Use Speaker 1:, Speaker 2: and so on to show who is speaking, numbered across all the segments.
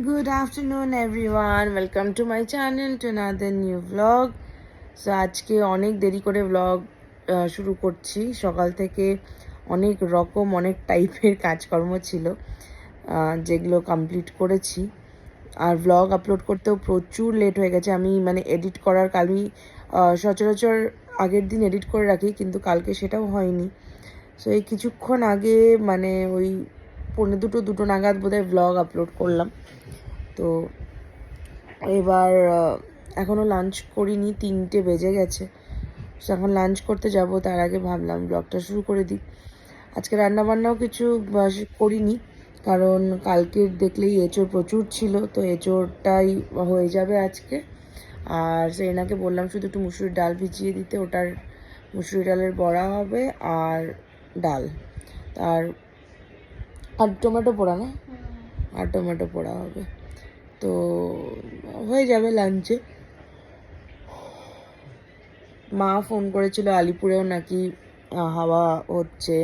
Speaker 1: Good afternoon everyone, welcome to my channel to another new vlog. So আজকে অনেক দেরি করে vlog শুরু করছি। সকাল থেকে অনেক রকম অনেক টাইপের কাজকর্ম ছিল যেগুলো কমপ্লিট করেছি। আর vlog আপলোড করতেও প্রচুর লেট হয়ে গেছে। আমি এডিট করার কালই সচরাচর আগের দিন এডিট করে রাখি, কিন্তু কালকে সেটাও হয়নি। সো এই কিছুক্ষণ আগে ওই 2:45 নাগাদ বোধহয় vlog আপলোড করলাম। তো এবার এখনও লাঞ্চ করিনি, 3টে বেজে গেছে। সো এখন লাঞ্চ করতে যাব, তার আগে ভাবলাম ব্লগটা শুরু করে দিই। আজকে রান্নাবান্নাও কিছু করিনি, কারণ কালকের দেখলেই এঁচোড় প্রচুর ছিল, তো এঁচোড়টাই হয়ে যাবে আজকে। আর সেনাকে বললাম শুধু একটু মুসুরির ডাল ভিজিয়ে দিতে, ওটার মুসুরি ডালের বড়া হবে আর ডাল আর টমেটো পোড়া না, আর টমেটো পোড়া হবে, তো হয়ে যাবে লাঞ্চে। মা ফোন করেছিল আলিপুরেও নাকি হাওয়া হচ্ছে,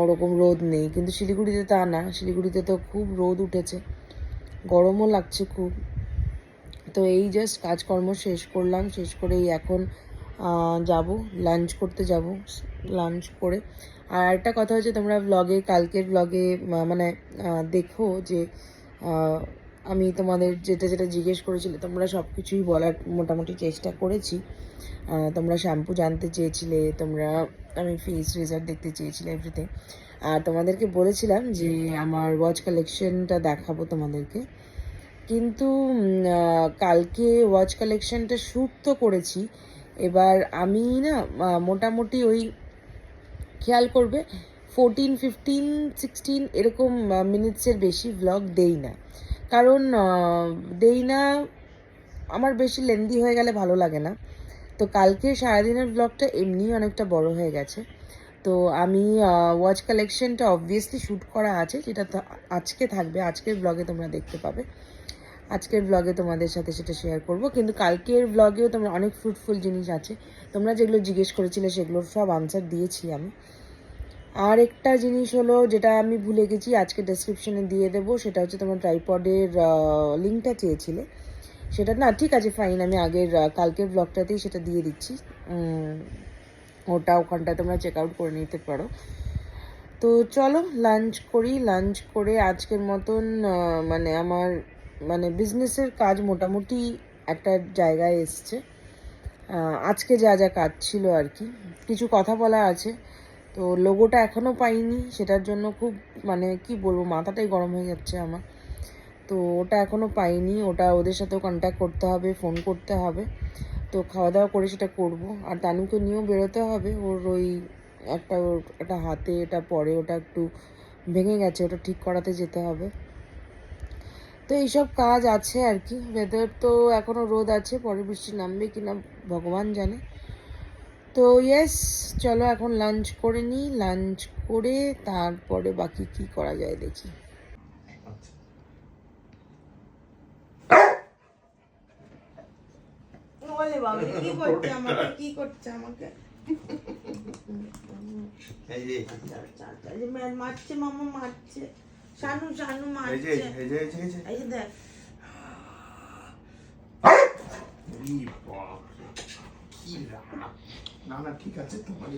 Speaker 1: ওরকম রোদ নেই, কিন্তু শিলিগুড়িতে তা না। শিলিগুড়িতে তো খুব রোদ উঠেছে, গরমও লাগছে খুব। তো এই জাস্ট কাজকর্ম শেষ করলাম, শেষ করেই এখন যাব লাঞ্চ করতে যাব। লাঞ্চ করে আর একটা কথা হচ্ছে, তোমরা ব্লগে কালকের ব্লগে দেখো যে আমি তোমাদের যেটা যেটা জিজ্ঞেস করেছিলে, তোমরা সব কিছুই বলার মোটামুটি চেষ্টা করেছি। তোমরা শ্যাম্পু জানতে চেয়েছিলে, আমি ফেস রেজার দেখতে চেয়েছিলে, এভরিথিং। আর তোমাদেরকে বলেছিলাম যে আমার ওয়াচ কালেকশনটা দেখাবো তোমাদেরকে, কিন্তু কালকে ওয়াচ কালেকশনটা শ্যুট তো করেছি। এবার আমি না মোটামুটি ওই খেয়াল করবে 14, 15, 16 এরকম মিনিটসের বেশি ব্লগ দেই না, কারণ আমার বেশি লেন্দি হয়ে গেলে ভালো লাগে না। তো কালকে সারাদিনের ব্লগটা এমনিই অনেকটা বড় হয়ে গেছে। তো আমি ওয়াচ কালেকশনটা অবভিয়াসলি শ্যুট করা আছে, যেটা আজকে থাকবে, আজকের ব্লগে তোমরা দেখতে পাবে। আজকের ব্লগে তোমাদের সাথে সেটা শেয়ার করব, কিন্তু কালকের ব্লগেও তোমরা অনেক ফ্রুটফুল জিনিস আছে, তোমরা যেগুলো জিজ্ঞেস করেছিলে সেগুলোর সব আনসার দিয়েছি আমি। আর একটা জিনিস হলো যেটা আমি ভুলে গেছি, আজকে ডেসক্রিপশনে দিয়ে দেবো, সেটা হচ্ছে তোমার ট্রাইপডের লিঙ্কটা চেয়েছিলে, সেটা না ঠিক আছে ফাইন, আমি কালকের ব্লগটাতেই সেটা দিয়ে দিচ্ছি। ওখানটা তোমরা চেক আউট করে নিতে পারো। তো চলো লাঞ্চ করি। লাঞ্চ করে আজকের মতন আমার বিজনেসের কাজ মোটামুটি একটা জায়গায় এসছে। আজকে যা যা কাজ ছিল আর কি, কিছু কথা বলা আছে। তো লোগোটা এখনও পাইনি, সেটার জন্য খুব কি বলবো, মাথাটাই গরম হয়ে যাচ্ছে আমার। তো ওটা এখনও পাইনি, ওটা ওদের সাথেও কন্ট্যাক্ট করতে হবে, ফোন করতে হবে। তো খাওয়া দাওয়া করে সেটা করব। আর তানুকে নিয়েও বেরোতে হবে, ওর একটা হাতে এটা পরে, ওটা একটু ভেঙে গেছে, ওটা ঠিক করাতে যেতে হবে। তো এইসব কাজ আছে আর কি। ওয়েদার তো এখনও রোদ আছে, পরে বৃষ্টি নামবে কিনা ভগবান জানে। তো ইয়েস, চলো এখন লাঞ্চ করে নিই। লাঞ্চ করে তারপরে বাকি কি করা যায় দেখি। কি করছে আমাকে মারছে, মামা মারছে, শানু মারছে, এই যে দেখ।
Speaker 2: না ঠিক আছে, তোমারই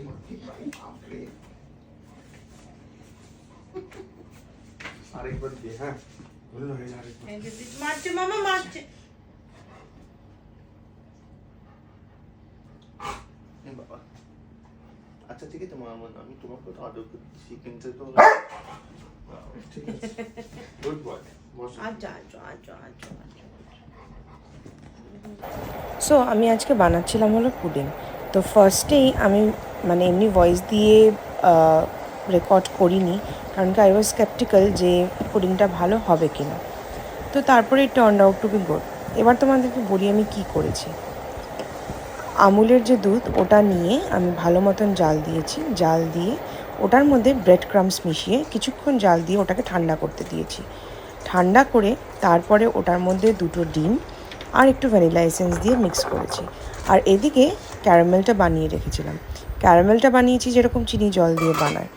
Speaker 2: আরেকবার দিয়ে, হ্যাঁ
Speaker 1: মারছে, মামা মারছে।
Speaker 2: বাবা আচ্ছা ঠিক আছে মামা, আমি তোমাকে তো আদর করছি, কিন্তু তো ঠিক আছে, গুড বয়।
Speaker 1: সো আমি আজকে বানাচ্ছিলাম হলো পুডিং। তো ফার্স্টেই আমি এমনি ভয়েস দিয়ে রেকর্ড করিনি, কারণ কি আই ওয়াজ স্কেপটিক্যাল যে পুডিংটা ভালো হবে কি না। তো তারপরে it turned out to be good. এবার তোমাদেরকে বলি আমি কি করেছি। আমুলের যে দুধ, ওটা নিয়ে আমি ভালো মতন জাল দিয়েছি। জাল দিয়ে ওটার মধ্যে ব্রেড ক্রাম্বস মিশিয়ে কিছুক্ষণ জাল দিয়ে ওটাকে ঠান্ডা করতে দিয়েছি। ঠান্ডা করে তারপরে ওটার মধ্যে 2টো ডিম আর একটু ভ্যানিলা এসেন্স দিয়ে মিক্স করেছি। আর এদিকে ক্যারামেলটা বানিয়ে রেখেছিলাম। ক্যারামেলটা বানিয়েছি যেরকম চিনি জল দিয়ে বানায়।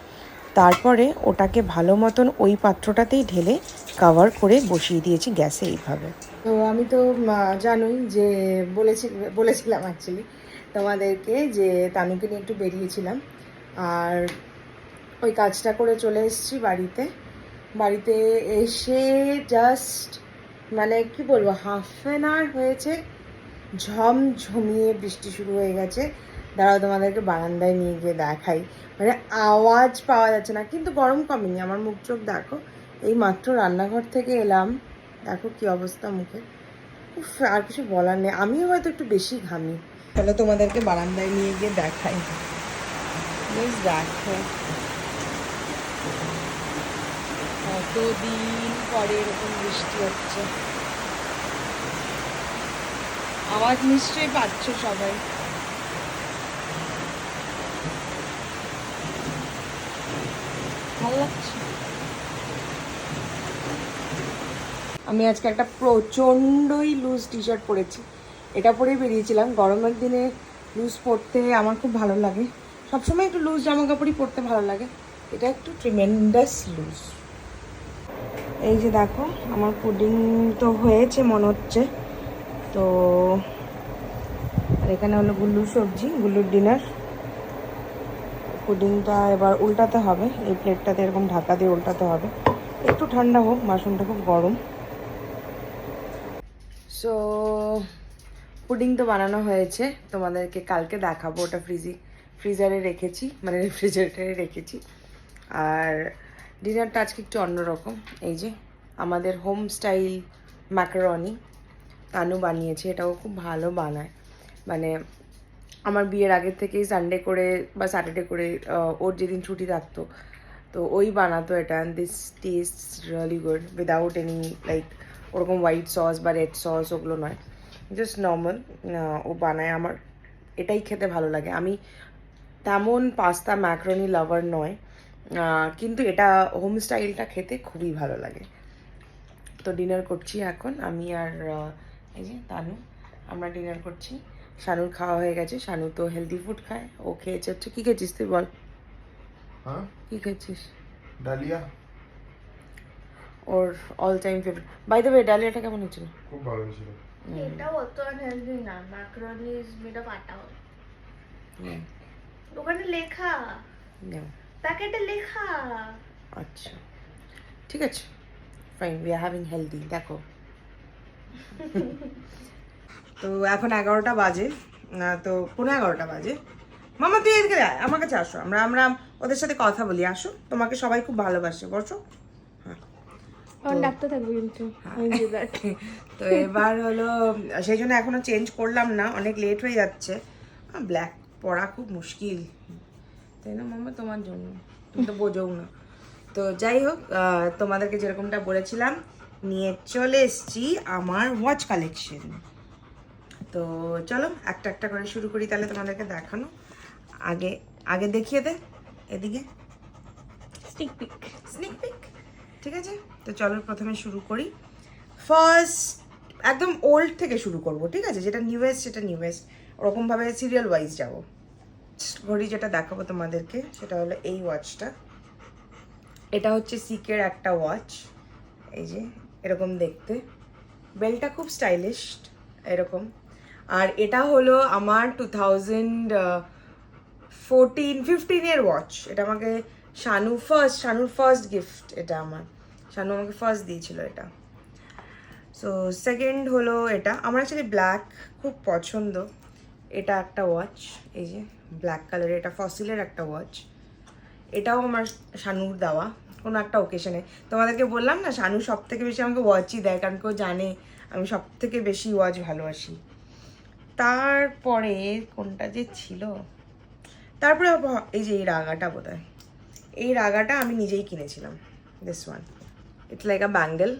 Speaker 1: তারপরে ওটাকে ভালো মতন ওই পাত্রটাতেই ঢেলে কভার করে বসিয়ে দিয়েছি গ্যাসে এইভাবে। তো আমি তো জানোই যে বলেছিলাম অ্যাকচুয়ালি তোমাদেরকে যে তানুকে নিয়ে একটু বেরিয়েছিলাম, আর ওই কাজটা করে চলে এসেছি বাড়িতে এসে জাস্ট মানে কি বলবো, হাফ অ্যান আওয়ার হয়েছে, ঝমঝমিয়ে বৃষ্টি শুরু হয়ে গেছে। দাঁড়াও তোমাদেরকে বারান্দায় নিয়ে গিয়ে দেখাই, মানে আওয়াজ পাওয়া যাচ্ছে না, কিন্তু গরম কমেনি। আমার মুখ চোখ দেখো, এই মাত্র রান্নাঘর থেকে এলাম, দেখো কি অবস্থা মুখে। উফ, আর কিছু বলার নেই, আমিও হয়তো একটু বেশি ঘামি। তাহলে তোমাদেরকে বারান্দায় নিয়ে গিয়ে দেখাই, প্লিজ দেখো কতদিন পরে এরকম বৃষ্টি হচ্ছে। আওয়াজ নিশ্চয়ই পাচ্ছ সবাই। ভালো লাগছে। আমি আজকে একটা প্রচণ্ডই লুজ টি শার্ট পরেছি, এটা পরেই বেরিয়েছিলাম। গরমের দিনে লুজ পরতে আমার খুব ভালো লাগে, সবসময় একটু লুজ জামা কাপড়ই পরতে ভালো লাগে, এটা একটু ট্রিমেন্ডাস লুজ। এই যে দেখো আমার পুডিং তো হয়েছে মনে হচ্ছে, তো আর এখানে হলো গুল্লুর সবজি, গুল্লুর ডিনার। পুডিংটা এবার উল্টাতে হবে, এই প্লেটটাতে এরকম ঢাকা দিয়ে উল্টাতে হবে, একটু ঠান্ডা হোক, বাসনটা খুব গরম। সো পুডিং তো বানানো হয়েছে, তোমাদেরকে কালকে দেখাবো। ওটা ফ্রিজারে রেখেছি, মানে রেফ্রিজারেটারে রেখেছি। আর ডিনারটা আজকে একটু অন্যরকম। এই যে আমাদের হোম স্টাইল ম্যাকারনি তানু বানিয়েছে, এটাও খুব ভালো বানায়। মানে আমার বিয়ের আগের থেকেই সানডে করে বা স্যাটারডে করে ওর যেদিন ছুটি থাকতো তো ওই বানাতো এটা। And this test really good without any like ওরকম হোয়াইট সস বা রেড সস ওগুলো নয়, জাস্ট নর্মাল ও বানায়। আমার এটাই খেতে ভালো লাগে। আমি তেমন পাস্তা ম্যাকারনি লাভার নয়, কিন্তু এটা হোম স্টাইলটা খেতে খুবই ভালো লাগে। তো ডিনার করছি এখন আমি আর এই যে তানু, আমরা ডিনার করছি। শানুর খাওয়া হয়ে গেছে, শানু তো হেলদি ফুড খায়, ও খেয়েছে হচ্ছে। কী খেয়েছিস তুই বল?
Speaker 2: হ্যাঁ,
Speaker 1: কী খেয়েছিস?
Speaker 2: ডালিয়া,
Speaker 1: ওর all time favourite. By the way, ডালিয়াটা কেমন হয়েছিল?
Speaker 2: খুব ভালো ছিল।
Speaker 3: এটা অত আনহেলদি না, ম্যাকারনি ইজ মেড অফ আটা। ওখানে লেখা, প্যাকেটে লেখা।
Speaker 1: আচ্ছা ঠিক আছে, fine, we are having healthy. দেখো তো এখন 11টা বাজে, তো 11:15 বাজে। মামা তুই এদিকে আয়, আমার কাছে আসো, আমরা আমরা ওদের সাথে কথা বলি, আসো, তোমাকে সবাই খুব ভালোবাসে, বসো।
Speaker 3: ডাক্তার থাকবে কিন্তু।
Speaker 1: তো এবার হলো সেই জন্য এখনো চেঞ্জ করলাম না, অনেক লেট হয়ে যাচ্ছে। ব্ল্যাক পরা খুব মুশকিল, তাই না মামা? তোমার জন্য, তুমি তো বোঝোও না। তো যাই হোক, তোমাদেরকে যেরকমটা বলেছিলাম নিয়ে চলে এসছি আমার ওয়াচ কালেকশন। তো চলো একটা একটা করে শুরু করি তাহলে তোমাদেরকে দেখানো। আগে আগে দেখিয়ে দে এদিকে
Speaker 3: স্নিক পিক।
Speaker 1: ঠিক আছে, তো চলো প্রথমে শুরু করি। ফার্স্ট একদম ওল্ড থেকে শুরু করব, ঠিক আছে? যেটা নিউয়েস্ট সেটা নিউয়েস্ট, ওরকমভাবে সিরিয়াল ওয়াইজ যাবো। ঘড়ি যেটা দেখাবো তোমাদেরকে সেটা হলো এই ওয়াচটা। এটা হচ্ছে সিকের একটা ওয়াচ, এই যে এরকম দেখতে, বেলটা খুব স্টাইলিশ এরকম। আর এটা হলো আমার 2014-15 ওয়াচ। এটা আমাকে শানুর ফার্স্ট গিফট, এটা আমার শানু আমাকে ফার্স্ট দিয়েছিল এটা। সো সেকেন্ড হলো এটা, আমার অ্যাকচুয়ালি ব্ল্যাক খুব পছন্দ। এটা একটা ওয়াচ, এই যে ব্ল্যাক কালারের, এটা ফসিলের একটা ওয়াচ। এটাও আমার শানুর দেওয়া কোনো একটা ওকেশনে। তোমাদেরকে বললাম না শানু সব থেকে বেশি আমাকে ওয়াচই দেয়, কারণ কেউ জানে আমি সব থেকে বেশি ওয়াচ ভালোবাসি। তারপরে কোনটা যে ছিল, তারপরে এই যে এই রাগাটা বোধহয়, এই রাগাটা আমি নিজেই কিনেছিলাম, this one. It's like a bangle,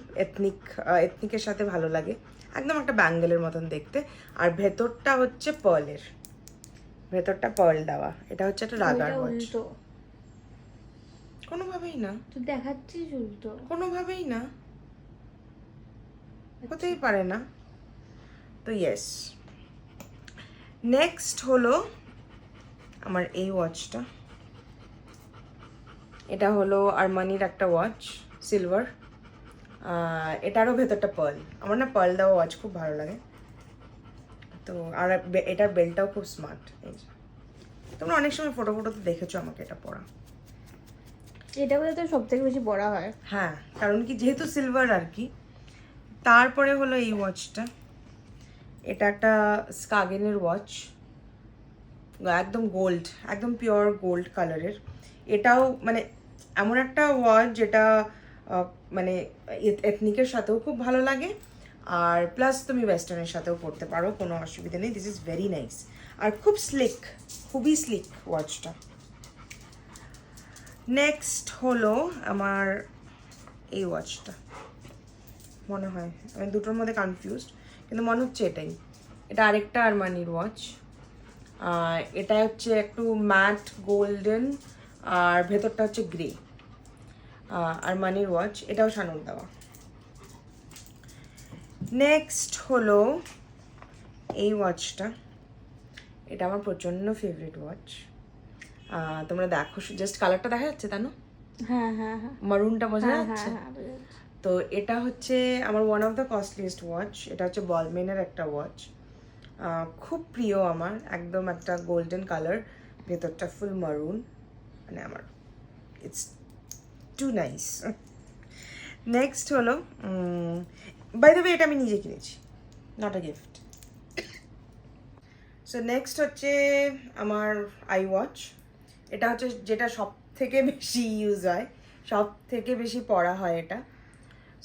Speaker 1: এথনিকের সাথে ভালো লাগে, একদম একটা ব্যাঙ্গেলের মতন দেখতে। আর ভেতরটা হচ্ছে পার্লের, ভেতরটা পার্ল দেওয়া। এটা হচ্ছে একটা রাগার ওয়াচ। কোনোভাবেই না,
Speaker 3: তুই দেখাচ্ছিস উল্টো।
Speaker 1: কোনোভাবেই না, হতেই পারে না। তো ইয়েস, নেক্সট হলো আমার এই ওয়াচটা। এটা হলো আরমানির একটা ওয়াচ, সিলভার। এটারও ভেতরটা পার্ল। আমার না পার্ল দেওয়া ওয়াচ খুব ভালো লাগে। তো আর এটার বেল্টটাও খুব স্মার্ট। এই যে তোমরা অনেক সময় ফটো ফটোতে দেখেছো আমাকে এটা পরা।
Speaker 3: এটা বলে তো সব থেকে বেশি পড়া হয়।
Speaker 1: হ্যাঁ, কারণ কি যেহেতু সিলভার আর কি। তারপরে হলো এই ওয়াচটা, এটা একটা স্কাগেনের ওয়াচ, একদম গোল্ড, একদম পিওর গোল্ড কালারের। এটাও মানে এমন একটা ওয়াচ যেটা মানে এথনিকের সাথেও খুব ভালো লাগে, আর প্লাস তুমি ওয়েস্টার্নের সাথেও পরতে পারো, কোনো অসুবিধা নেই। দিস ইজ ভেরি নাইস আর খুব স্লিক, খুবই স্লিক ওয়াচটা। নেক্সট হলো আমার এই ওয়াচটা, মনে হয় আমি দুটোর মধ্যে কনফিউজড, কিন্তু মনে হচ্ছে এটাই। এটা আরেকটা আরমানির ওয়াচ। এটা হচ্ছে একটু ম্যাট গোল্ডেন, আর ভেতরটা হচ্ছে গ্রে। আরমানির ওয়াচ, এটাও শানুর দেওয়া। নেক্সট হলো এই ওয়াচটা, এটা আমার প্রচণ্ড ফেভারিট ওয়াচ। তোমরা দেখো, জাস্ট কালারটা দেখা যাচ্ছে তা না?
Speaker 3: হ্যাঁ হ্যাঁ হ্যাঁ
Speaker 1: মারুনটা বোঝা
Speaker 3: হ্যাঁ
Speaker 1: যাচ্ছে?
Speaker 3: হ্যাঁ বোঝা যাচ্ছে।
Speaker 1: তো এটা হচ্ছে আমার one of the costliest watch. এটা হচ্ছে বলমেনের একটা ওয়াচ, খুব প্রিয় আমার, একদম একটা গোল্ডেন কালার, ভেতরটা ফুল মারুন, মানে আমার ইটস টু নাইস। নেক্সট হলো বাই দ্য ওয়ে, এটা আমি নিজে কিনেছি, not a gift. So next হচ্ছে আমার আই ওয়াচ। এটা হচ্ছে যেটা সব থেকে বেশি ইউজ হয়, সব থেকে বেশি পড়া হয় এটা।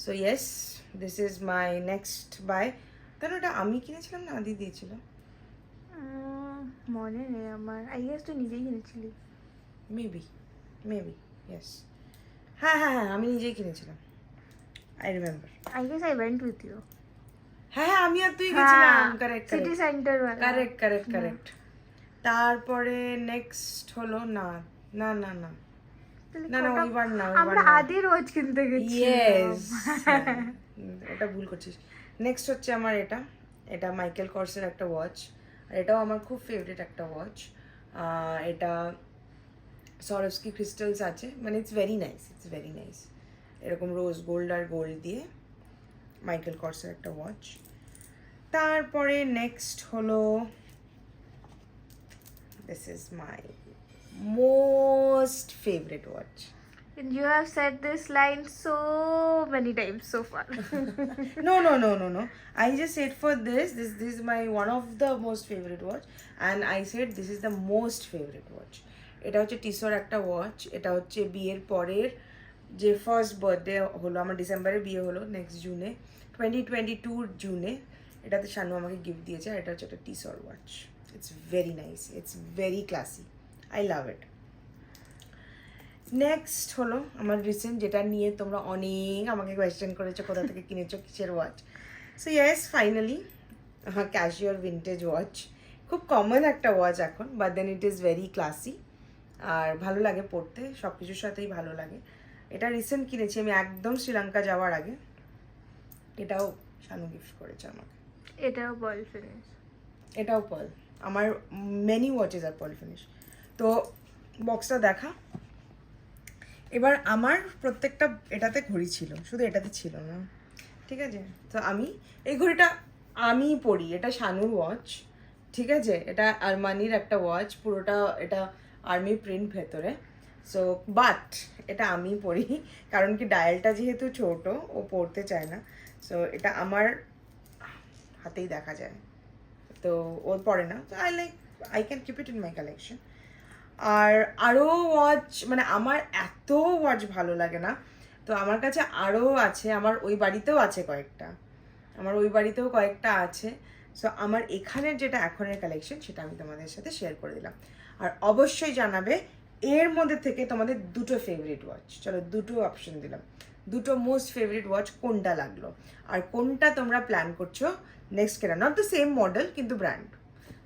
Speaker 1: So yes, this is my next buy. তাহলে ওটা আমি কিনেছিলাম না আদি দিয়েছিল?
Speaker 3: মনে নেই আমার, আই গেস তুই নিজেই কিনেছিলি।
Speaker 1: Maybe, yes. হ্যাঁ হ্যাঁ হ্যাঁ, আমি নিজেই কিনেছিলাম, I remember.
Speaker 3: I guess I went with you.
Speaker 1: হ্যাঁ, আমি আর তুই গেছিলাম, কারেক্ট
Speaker 3: সিটি সেন্টার
Speaker 1: কারেক্ট। তারপরে নেক্সট হলো না না না না না না, ওইবার না,
Speaker 3: আমরা আদির ওয়াচ কিনতে গেছি।
Speaker 1: ইয়েস, এটা ভুল করছিস। নেক্সট হচ্ছে আমার এটা, এটা মাইকেল কর্সের একটা ওয়াচ, আর এটাও আমার খুব ফেভারিট একটা ওয়াচ। এটা সরস্কি ক্রিস্টালস আছে, মানে ইটস ভেরি নাইস, এরকম রোজ গোল্ড আর গোল্ড দিয়ে মাইকেল কর্সের একটা ওয়াচ। তারপরে নেক্সট হলো, this is my most favourite watch.
Speaker 3: And you have said this line so many times so far.
Speaker 1: No. I just said for this is my one of the most favorite watch, and I said this is the most favorite watch. এটা হচ্ছে টিসোর একটা watch. এটা হচ্ছে বিয়ের পরের যে first birthday হলো আমার, ডিসেম্বরে বিয়ে হলো, নেক্সট জুনে 2022 জুনে এটাতে শানু আমাকে গিফট দিয়েছে। আর এটা হচ্ছে একটা Tissot watch. It's very nice, it's very classy, I love it. Next হলো আমার রিসেন্ট, যেটা নিয়ে তোমরা অনেক আমাকে কোয়েশ্চেন করেছো কোথা থেকে কিনেছো, কিসের ওয়াচ। সো ইয়েস, ফাইনালি ক্যাশিওর ভিন্টেজ ওয়াচ। খুব কমন একটা ওয়াচ এখন, but then it is very classy, আর ভালো লাগে পড়তে, সব কিছুর সাথেই ভালো লাগে। এটা রিসেন্ট কিনেছি আমি একদম শ্রীলঙ্কা যাওয়ার আগে। এটাও শানু গিফট করেছে আমাকে।
Speaker 3: এটাও বল ফিনিশ।
Speaker 1: এটাও পার্ল। আমার মেনি ওয়াচেস আর পার্ল ফিনিশ। তো বক্সটা দেখা। এবার আমার প্রত্যেকটা এটাতে ঘড়ি ছিল, শুধু এটাতে ছিল না, ঠিক আছে? তো আমি এই ঘড়িটা আমি পরি, এটা শানুর ওয়াচ, ঠিক আছে? এটা আরমানির একটা ওয়াচ, পুরোটা এটা আর্মি প্রিন্ট ভেতরে। সো বাট এটা আমি পরি, কারণ কি ডায়ালটা যেহেতু ছোট, ও পড়তে চায় না। সো এটা আমার হাতেই দেখা যায়, তো ও পড়ে না। তো I can keep it in my collection. আর আরও ওয়াচ, মানে আমার এত ওয়াচ ভালো লাগে না, তো আমার কাছে আরও আছে, আমার ওই বাড়িতেও আছে কয়েকটা আছে। সো আমার এখানের যেটা এখনের কালেকশন, সেটা আমি তোমাদের সাথে শেয়ার করে দিলাম। আর অবশ্যই জানাবে এর মধ্যে থেকে তোমাদের দুটো ফেভারিট ওয়াচ, চলো দুটো অপশন দিলাম, দুটো মোস্ট ফেভারিট ওয়াচ কোনটা লাগলো, আর কোনটা তোমরা প্ল্যান করছো নেক্সট কেনা, নট দ্য সেম মডেল কিন্তু ব্র্যান্ড।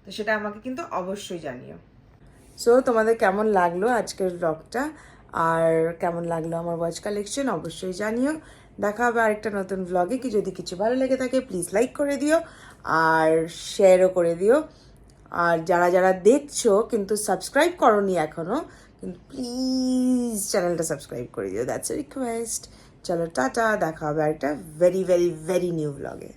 Speaker 1: তো সেটা আমাকে কিন্তু অবশ্যই জানিও। সো তোমাদের কেমন লাগলো আজকের ব্লগটা, আর কেমন লাগলো আমার ওয়াচ কালেকশন অবশ্যই জানিও। দেখা হবে আরেকটা নতুন ব্লগে। কি যদি কিছু ভালো লেগে থাকে প্লিজ লাইক করে দিও আর শেয়ারও করে দিও। আর যারা যারা দেখছো কিন্তু সাবস্ক্রাইব করোনি এখনও, কিন্তু প্লিজ চ্যানেলটা সাবস্ক্রাইব করে দিও, দ্যাটস এ রিকোয়েস্ট। চলো টাটা, দেখা হবে একটা ভেরি ভেরি ভেরি নিউ ব্লগে।